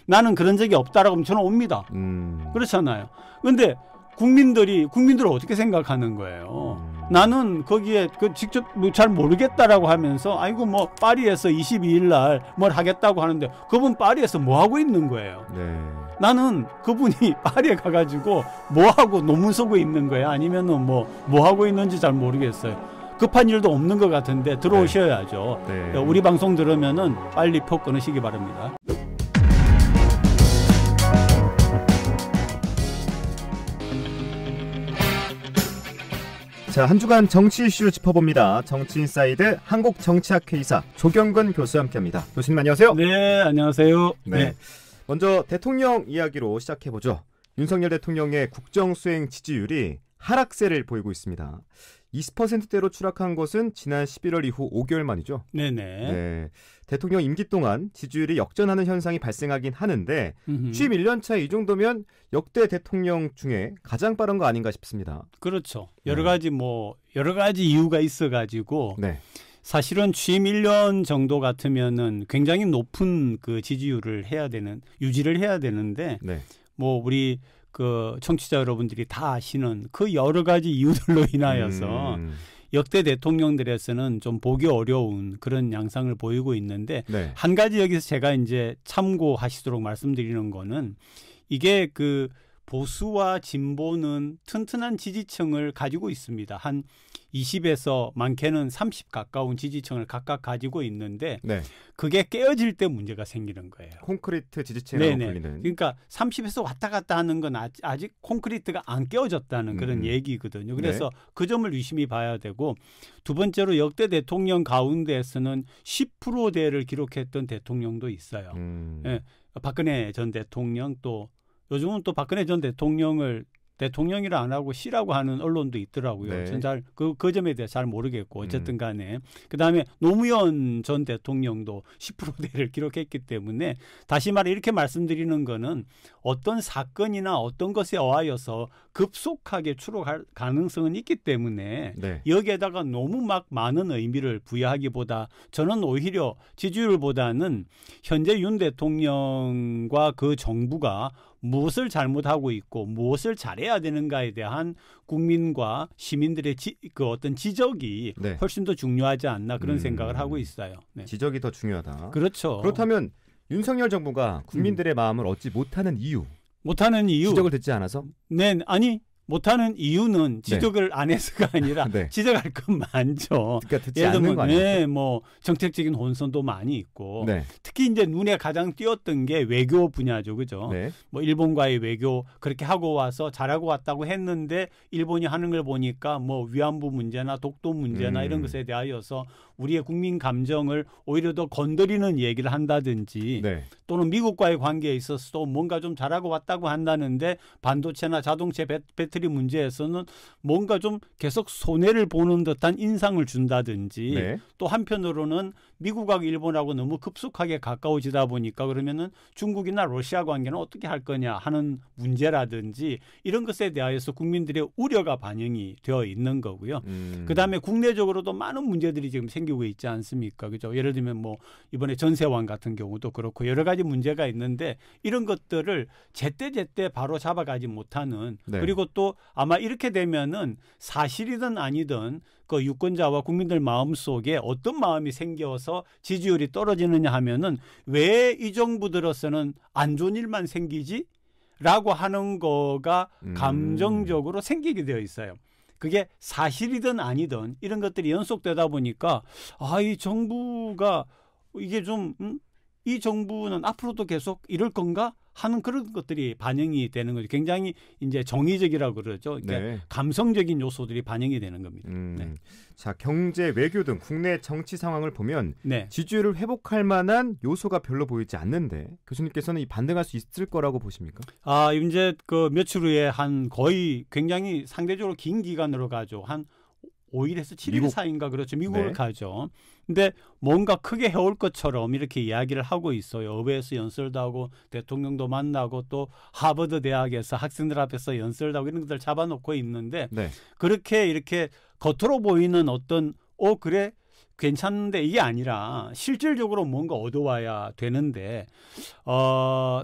나는 그런 적이 없다라고 하면 저는 옵니다. 그렇잖아요. 그런데 국민들은 어떻게 생각하는 거예요? 나는 거기에 직접 잘 모르겠다라고 하면서 아이고 뭐 파리에서 22일 날 뭘 하겠다고 하는데 그분 파리에서 뭐 하고 있는 거예요? 네. 나는 그분이 파리에 가가지고 뭐 하고 논문 쓰고 있는 거야? 아니면은 뭐 하고 있는지 잘 모르겠어요. 급한 일도 없는 것 같은데 들어오셔야죠. 네. 우리 방송 들으면은 빨리 표 끊으시기 바랍니다. 자, 한 주간 정치 이슈 짚어봅니다. 정치인사이드 한국정치학회 이사 조경근 교수와 함께합니다. 교수님 안녕하세요. 네, 안녕하세요. 네. 먼저 대통령 이야기로 시작해보죠. 윤석열 대통령의 국정수행 지지율이 하락세를 보이고 있습니다. 20%대로 추락한 것은 지난 11월 이후 5개월 만이죠. 네네. 네. 대통령 임기 동안 지지율이 역전하는 현상이 발생하긴 하는데 취임 1년 차에 이 정도면 역대 대통령 중에 가장 빠른 거 아닌가 싶습니다. 그렇죠. 여러 가지 이유가 있어가지고 네. 사실은 취임 1년 정도 같으면은 굉장히 높은 그 지지율을 유지를 해야 되는데 네. 뭐 우리 그 청취자 여러분들이 다 아시는 그 여러 가지 이유들로 인하여서 역대 대통령들에서는 좀 보기 어려운 그런 양상을 보이고 있는데 네. 한 가지 여기서 제가 이제 참고하시도록 말씀드리는 거는 이게 그 보수와 진보는 튼튼한 지지층을 가지고 있습니다. 한 20에서 많게는 30 가까운 지지층을 각각 가지고 있는데 네. 그게 깨어질 때 문제가 생기는 거예요. 콘크리트 지지층이라고 불리는. 그러니까 30에서 왔다 갔다 하는 건 아직 콘크리트가 안 깨어졌다는 그런 얘기거든요. 그래서 네. 그 점을 유심히 봐야 되고 두 번째로 역대 대통령 가운데에서는 10%대를 기록했던 대통령도 있어요. 예, 박근혜 전 대통령 또 요즘은 또 박근혜 전 대통령이라 안 하고 씨라고 하는 언론도 있더라고요. 네. 전 그 점에 대해 잘 모르겠고 어쨌든 간에 그다음에 노무현 전 대통령도 10%대를 기록했기 때문에 다시 말해 이렇게 말씀드리는 거는 어떤 사건이나 어떤 것에 의하여서 급속하게 추락할 가능성은 있기 때문에 네. 여기에다가 너무 막 많은 의미를 부여하기보다 저는 오히려 지지율보다는 현재 윤 대통령과 그 정부가 무엇을 잘못하고 있고 무엇을 잘해야 되는가에 대한 국민과 시민들의 그 어떤 지적이 네. 훨씬 더 중요하지 않나 그런 생각을 하고 있어요. 네. 지적이 더 중요하다. 그렇죠. 그렇다면 윤석열 정부가 국민들의 마음을 얻지 못하는 이유. 지적을 듣지 않아서? 네, 아니 못하는 이유는 지적을 안 해서가 아니라 네. 지적할 건 많죠. 그러니까 듣지 않는 거 아니에요? 네, 뭐 정책적인 혼선도 많이 있고 네. 특히 이제 눈에 가장 띄었던 게 외교 분야죠, 그죠? 네. 뭐 일본과의 외교 그렇게 하고 와서 잘하고 왔다고 했는데 일본이 하는 걸 보니까 뭐 위안부 문제나 독도 문제나 이런 것에 대하여서 우리의 국민 감정을 오히려 더 건드리는 얘기를 한다든지 네. 또는 미국과의 관계에 있어서도 뭔가 좀 잘하고 왔다고 한다는데 반도체나 자동차 배터리 문제에서는 뭔가 좀 계속 손해를 보는 듯한 인상을 준다든지 네. 또 한편으로는 미국하고 일본하고 너무 급속하게 가까워지다 보니까 그러면은 중국이나 러시아 관계는 어떻게 할 거냐 하는 문제라든지 이런 것에 대하여서 국민들의 우려가 반영이 되어 있는 거고요. 그다음에 국내적으로도 많은 문제들이 지금 생기고 있지 않습니까? 그죠? 예를 들면 뭐 이번에 전세왕 같은 경우도 그렇고 여러 가지 문제가 있는데 이런 것들을 제때제때 바로 잡아가지 못하는 네. 그리고 또 아마 이렇게 되면은 사실이든 아니든 그 유권자와 국민들 마음속에 어떤 마음이 생겨서 지지율이 떨어지느냐 하면은 왜 이 정부 들어서는 안 좋은 일만 생기지? 라고 하는 거가 감정적으로 생기게 되어 있어요. 그게 사실이든 아니든 이런 것들이 연속되다 보니까 이 정부가 이게 좀 이 정부는 앞으로도 계속 이럴 건가 하는 그런 것들이 반영이 되는 거죠. 굉장히 이제 정의적이라고 그러죠. 그러니까 네. 감성적인 요소들이 반영이 되는 겁니다. 네. 자, 경제, 외교 등 국내 정치 상황을 보면 네. 지지율을 회복할 만한 요소가 별로 보이지 않는데 교수님께서는 이 반등할 수 있을 거라고 보십니까? 이제 그 며칠 후에 한 거의 굉장히 상대적으로 긴 기간으로 가죠. 한 5일에서 7일 사이인가 그렇죠. 미국을 네. 가죠. 근데 뭔가 크게 해올 것처럼 이렇게 이야기를 하고 있어요. 의회에서 연설도 하고 대통령도 만나고 또 하버드 대학에서 학생들 앞에서 연설도 하고 이런 것들 잡아놓고 있는데 네. 그렇게 이렇게 겉으로 보이는 어떤 그래 괜찮은데 이게 아니라 실질적으로 뭔가 얻어와야 되는데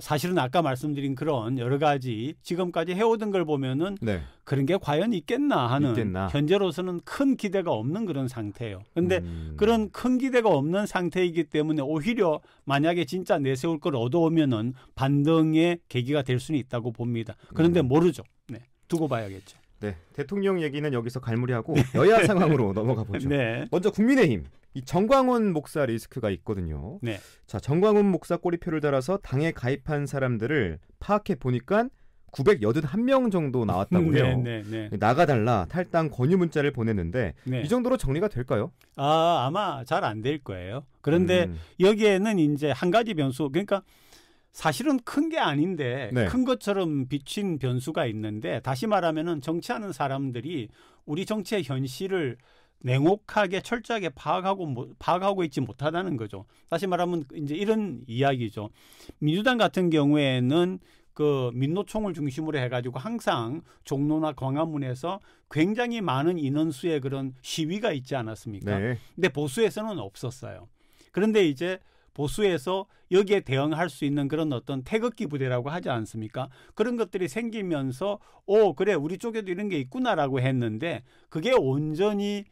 사실은 아까 말씀드린 그런 여러 가지 지금까지 해오던 걸 보면은 네. 그런 게 과연 있겠나 하는 있겠나. 현재로서는 큰 기대가 없는 그런 상태예요. 그런데 그런 큰 기대가 없는 상태이기 때문에 오히려 만약에 진짜 내세울 걸 얻어오면은 반등의 계기가 될 수는 있다고 봅니다. 그런데 모르죠. 네, 두고 봐야겠죠. 네, 대통령 얘기는 여기서 갈무리하고 여야 상황으로 넘어가 보죠. 네. 먼저 국민의힘 이 정광훈 목사 리스크가 있거든요. 네. 자, 정광훈 목사 꼬리표를 달아서 당에 가입한 사람들을 파악해 보니까 981명 정도 나왔다고 해요. 네. 나가달라 탈당 권유 문자를 보냈는데 네. 이 정도로 정리가 될까요? 아마 잘 안 될 거예요. 그런데 여기에는 이제 한 가지 변수, 그러니까 사실은 큰 게 아닌데 네. 큰 것처럼 비친 변수가 있는데 다시 말하면은 정치하는 사람들이 우리 정치의 현실을 냉혹하게 철저하게 파악하고 있지 못하다는 거죠. 다시 말하면 이제 이런 이야기죠. 민주당 같은 경우에는 그 민노총을 중심으로 해가지고 항상 종로나 광화문에서 굉장히 많은 인원수의 그런 시위가 있지 않았습니까? 네. 근데 보수에서는 없었어요. 그런데 이제 보수에서 여기에 대응할 수 있는 그런 어떤 태극기 부대라고 하지 않습니까? 그런 것들이 생기면서 그래 우리 쪽에도 이런 게 있구나라고 했는데 그게 온전히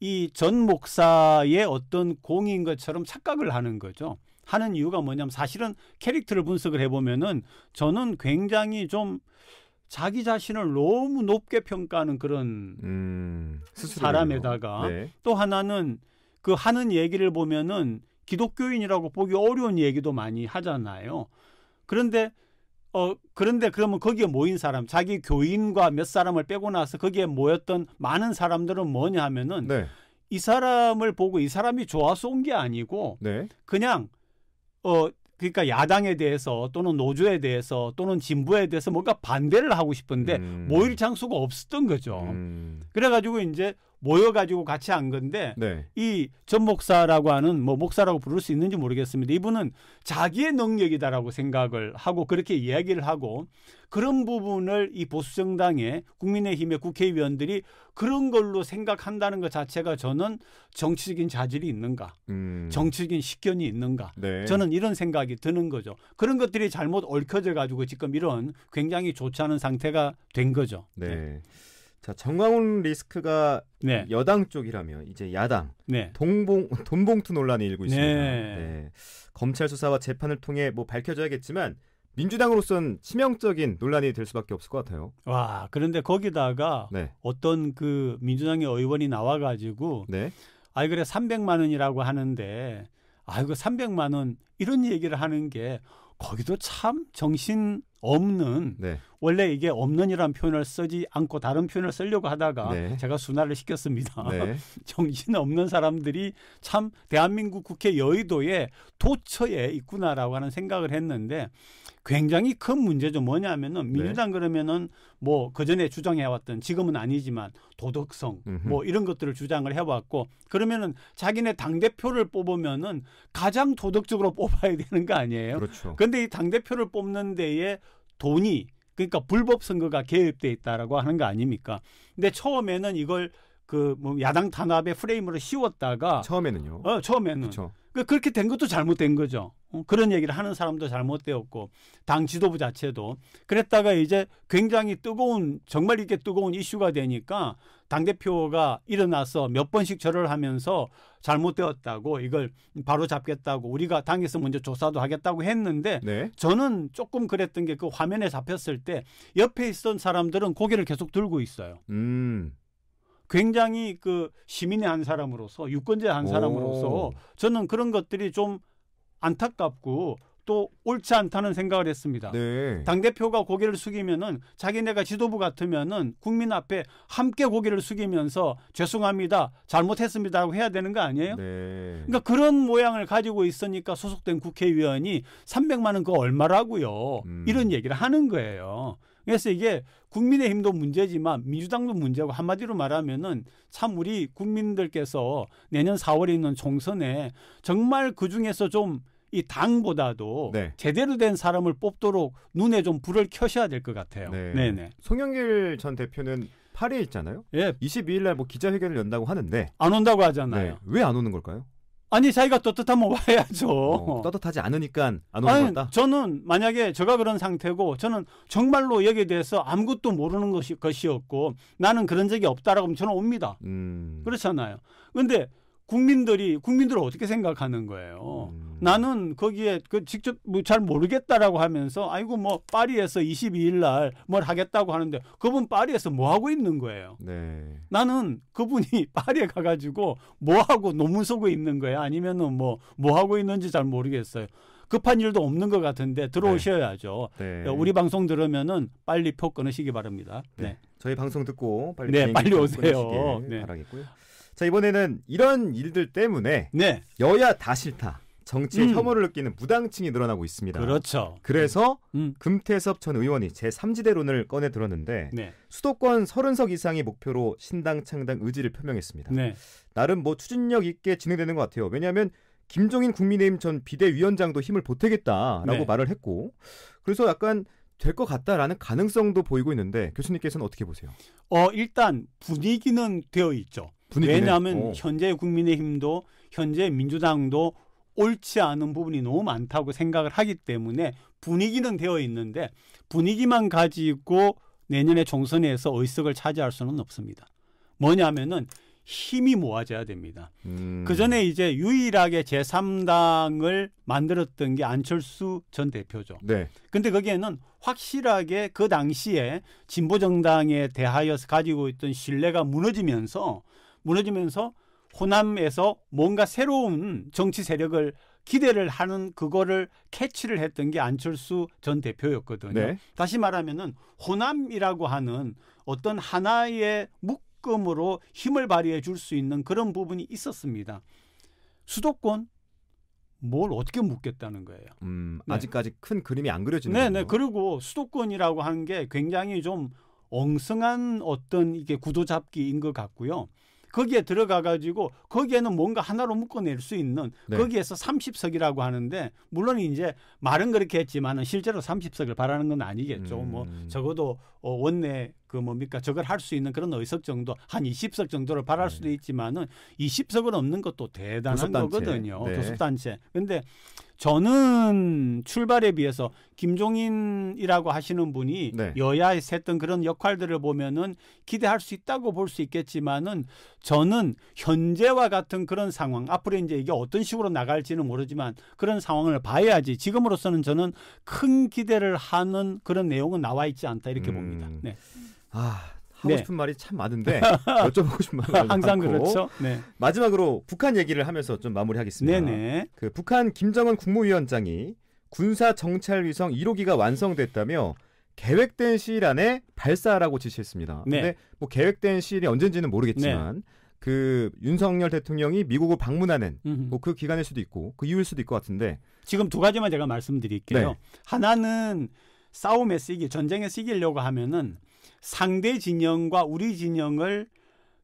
이 전 목사의 어떤 공인 것처럼 착각을 하는 거죠. 하는 이유가 뭐냐면 사실은 캐릭터를 분석을 해보면은 저는 굉장히 좀 자기 자신을 너무 높게 평가하는 그런 사람에다가 네. 또 하나는 그 하는 얘기를 보면은 기독교인이라고 보기 어려운 얘기도 많이 하잖아요. 그런데 그러면 거기에 모인 사람, 자기 교인과 몇 사람을 빼고 나서 거기에 모였던 많은 사람들은 뭐냐 하면은 네. 이 사람을 보고 이 사람이 좋아서 온 게 아니고 네. 그냥 그러니까 야당에 대해서 또는 노조에 대해서 또는 진보에 대해서 뭔가 반대를 하고 싶은데 모일 장소가 없었던 거죠. 그래가지고 이제 모여가지고 같이 한 건데 네. 이 전 목사라고 하는 뭐 목사라고 부를 수 있는지 모르겠습니다. 이분은 자기의 능력이다라고 생각을 하고 그렇게 이야기를 하고 그런 부분을 이 보수정당의 국민의힘의 국회의원들이 그런 걸로 생각한다는 것 자체가 저는 정치적인 자질이 있는가, 정치적인 식견이 있는가, 네. 저는 이런 생각이 드는 거죠. 그런 것들이 잘못 얽혀져 가지고 지금 이런 굉장히 좋지 않은 상태가 된 거죠. 네. 자, 정광훈 리스크가 네. 여당 쪽이라면 이제 야당 네. 돈봉투 논란이 일고 있습니다. 네. 네. 검찰 수사와 재판을 통해 뭐 밝혀져야겠지만 민주당으로선 치명적인 논란이 될 수밖에 없을 것 같아요. 와, 그런데 거기다가 네. 어떤 그 민주당의 의원이 나와가지고 네. 아이 그래 300만 원이라고 하는데 아이고 300만 원 이런 얘기를 하는 게 거기도 참 정신 없는 네. 원래 이게 없는이라는 표현을 쓰지 않고 다른 표현을 쓰려고 하다가 네. 제가 순화를 시켰습니다. 네. 정신 없는 사람들이 참 대한민국 국회 여의도에 도처에 있구나라고 하는 생각을 했는데 굉장히 큰 문제죠. 뭐냐면은 민주당 그러면은 뭐 그전에 주장해왔던 지금은 아니지만 도덕성 뭐 이런 것들을 주장을 해왔고 그러면은 자기네 당대표를 뽑으면은 가장 도덕적으로 뽑아야 되는 거 아니에요. 그렇죠. 그런데 이 당대표를 뽑는 데에 돈이 그러니까 불법 선거가 개입돼 있다라고 하는 거 아닙니까? 근데 처음에는 이걸 그 뭐 야당 탄압의 프레임으로 씌웠다가 처음에는요. 처음에는 그렇죠. 그렇게 된 것도 잘못된 거죠. 그런 얘기를 하는 사람도 잘못되었고 당 지도부 자체도 그랬다가 이제 굉장히 정말 이렇게 뜨거운 이슈가 되니까 당대표가 일어나서 몇 번씩 절을 하면서 잘못되었다고 이걸 바로 잡겠다고 우리가 당에서 먼저 조사도 하겠다고 했는데 네. 저는 조금 그랬던 게 그 화면에 잡혔을 때 옆에 있던 사람들은 고개를 계속 들고 있어요. 굉장히 그 시민의 한 사람으로서 유권자의 한 사람으로서 저는 그런 것들이 좀 안타깝고 또 옳지 않다는 생각을 했습니다. 네. 당대표가 고개를 숙이면은 자기네가 지도부 같으면은 국민 앞에 함께 고개를 숙이면서 죄송합니다. 잘못했습니다라고 해야 되는 거 아니에요? 네. 그러니까 그런 모양을 가지고 있으니까 소속된 국회의원이 300만 원 그거 얼마라고요. 이런 얘기를 하는 거예요. 그래서 이게 국민의힘도 문제지만 민주당도 문제고 한마디로 말하면은 참 우리 국민들께서 내년 4월에 있는 총선에 정말 그중에서 좀 이 당보다도 네. 제대로 된 사람을 뽑도록 눈에 좀 불을 켜셔야 될 것 같아요. 네. 네네. 송영길 전 대표는 파리에 있잖아요. 예, 22일 날 뭐 기자회견을 연다고 하는데 안 온다고 하잖아요. 네. 왜 안 오는 걸까요? 아니 자기가 떴뜻하면 와야죠. 떳떳하지 않으니까 안 오는 아니, 거다. 저는 만약에 제가 그런 상태고 저는 정말로 여기에 대해서 아무것도 모르는 것이었고 나는 그런 적이 없다라고 하면 저는 옵니다. 그렇잖아요. 그런데 국민들을 어떻게 생각하는 거예요? 나는 거기에 직접 잘 모르겠다라고 하면서 아이고 뭐 파리에서 22일 날 뭘 하겠다고 하는데 그분 파리에서 뭐 하고 있는 거예요? 네. 나는 그분이 파리에 가가지고 뭐 하고 논문 쓰고 있는 거야? 아니면은 뭐 하고 있는지 잘 모르겠어요. 급한 일도 없는 것 같은데 들어오셔야죠. 네. 우리 방송 들으면은 빨리 표 끊으시기 바랍니다. 네. 저희 방송 듣고 빨리 네, 빨리 오세요. 네. 바라겠고요. 자, 이번에는 이런 일들 때문에 네. 여야 다 싫다. 정치에 혐오를 느끼는 무당층이 늘어나고 있습니다. 그렇죠. 그래서 금태섭 전 의원이 제3지대론을 꺼내 들었는데 네. 수도권 30석 이상의 목표로 신당 창당 의지를 표명했습니다. 네. 나름 뭐 추진력 있게 진행되는 것 같아요. 왜냐하면 김종인 국민의힘 전 비대위원장도 힘을 보태겠다라고 네. 말을 했고 그래서 약간 될 것 같다라는 가능성도 보이고 있는데 교수님께서는 어떻게 보세요? 일단 분위기는 되어 있죠. 왜냐하면 현재 국민의힘도 현재 민주당도 옳지 않은 부분이 너무 많다고 생각을 하기 때문에 분위기는 되어 있는데 분위기만 가지고 내년에 총선에서 의석을 차지할 수는 없습니다. 뭐냐면은 힘이 모아져야 됩니다. 그 전에 이제 유일하게 제3당을 만들었던 게 안철수 전 대표죠. 네. 근데 거기에는 확실하게 그 당시에 진보정당에 대하여서 가지고 있던 신뢰가 무너지면서 호남에서 뭔가 새로운 정치 세력을 기대를 하는 그거를 캐치를 했던 게 안철수 전 대표였거든요. 네. 다시 말하면은 호남이라고 하는 어떤 하나의 묶음으로 힘을 발휘해 줄 수 있는 그런 부분이 있었습니다. 수도권 뭘 어떻게 묶겠다는 거예요. 네. 아직까지 큰 그림이 안 그려지는 네. 그리고 수도권이라고 하는 게 굉장히 좀 엉성한 어떤 이게 구도 잡기인 것 같고요. 거기에 들어가가지고 거기에는 뭔가 하나로 묶어낼 수 있는 네. 거기에서 30석이라고 하는데 물론 이제 말은 그렇게 했지만은 실제로 30석을 바라는 건 아니겠죠. 뭐 적어도 원내 저걸 할 수 있는 그런 의석 정도 한 20석 정도를 바랄 수도 있지만은 20석은 없는 것도 대단한 교섭단체. 거거든요. 네. 교섭단체. 근데 저는 출발에 비해서 김종인이라고 하시는 분이 네. 여야에서 했던 그런 역할들을 보면은 기대할 수 있다고 볼 수 있겠지만은 저는 현재와 같은 그런 상황, 앞으로 이제 이게 어떤 식으로 나갈지는 모르지만 그런 상황을 봐야지 지금으로서는 저는 큰 기대를 하는 그런 내용은 나와 있지 않다 이렇게 봅니다. 네. 하고 싶은 말이 참 많은데 여쭤보고 싶은 말이 항상 많고. 그렇죠. 네. 마지막으로 북한 얘기를 하면서 좀 마무리하겠습니다. 네네. 그 북한 김정은 국무위원장이 군사 정찰 위성 1호기가 완성됐다며 계획된 시일 안에 발사하라고 지시했습니다. 네. 근데 뭐 계획된 시일이 언젠지는 모르겠지만 그 윤석열 대통령이 미국을 방문하는 뭐 그 기간일 수도 있고 그 이후일 수도 있을 것 같은데 지금 두 가지만 제가 말씀드릴게요. 네. 하나는 싸움에 쓰기, 전쟁에 쓰기려고 하면은 상대 진영과 우리 진영을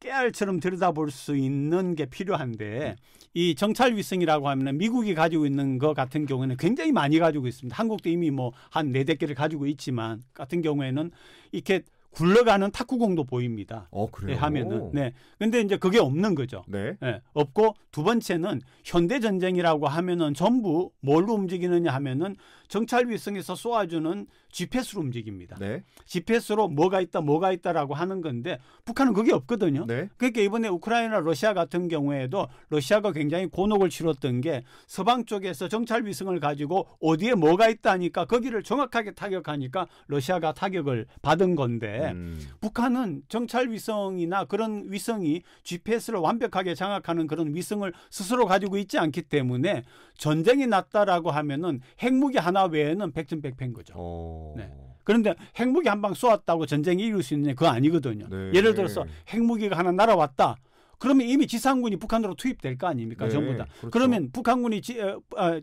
깨알처럼 들여다볼 수 있는 게 필요한데 이 정찰 위성이라고 하면 미국이 가지고 있는 것 같은 경우에는 굉장히 많이 가지고 있습니다. 한국도 이미 뭐 한 4-5개를 가지고 있지만 같은 경우에는 이렇게 굴러가는 탁구공도 보입니다. 그래요? 네, 하면은. 네. 근데 이제 그게 없는 거죠. 네. 네, 없고 두 번째는 현대 전쟁이라고 하면은 전부 뭘로 움직이느냐 하면은 정찰 위성에서 쏘아주는 GPS로 움직입니다. 네. GPS로 뭐가 있다라고 하는 건데 북한은 그게 없거든요. 네. 그러니까 이번에 우크라이나 러시아 같은 경우에도 러시아가 굉장히 곤혹을 치렀던 게 서방 쪽에서 정찰 위성을 가지고 어디에 뭐가 있다니까 거기를 정확하게 타격하니까 러시아가 타격을 받은 건데 북한은 정찰 위성이나 그런 위성이 GPS를 완벽하게 장악하는 그런 위성을 스스로 가지고 있지 않기 때문에 전쟁이 났다라고 하면은 핵무기 하나 외에는 백전백패인 거죠. 네. 그런데 핵무기 한 방 쏘았다고 전쟁이 이길 수 있느냐 그거 아니거든요. 네. 예를 들어서 핵무기가 하나 날아왔다. 그러면 이미 지상군이 북한으로 투입될 거 아닙니까? 네, 전부 다. 그렇죠. 그러면 북한군이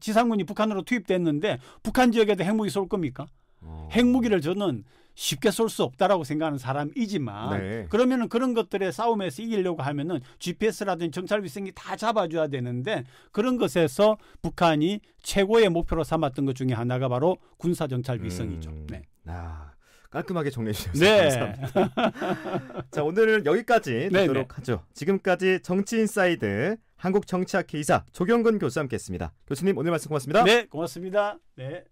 지상군이 북한으로 투입됐는데 북한 지역에도 핵무기 쏠 겁니까? 핵무기를 저는 쉽게 쏠 수 없다라고 생각하는 사람이지만 그러면은 그런 것들의 싸움에서 이기려고 하면은 GPS라든지 정찰 위성이 다 잡아줘야 되는데 그런 것에서 북한이 최고의 목표로 삼았던 것 중에 하나가 바로 군사 정찰 위성이죠. 네. 깔끔하게 정리해 주셔서 네. 감사합니다. 자, 오늘은 여기까지 듣도록 네네. 하죠. 지금까지 정치인사이드 한국정치학회 이사 조경근 교수와 함께했습니다. 교수님 오늘 말씀 고맙습니다. 네, 고맙습니다. 네.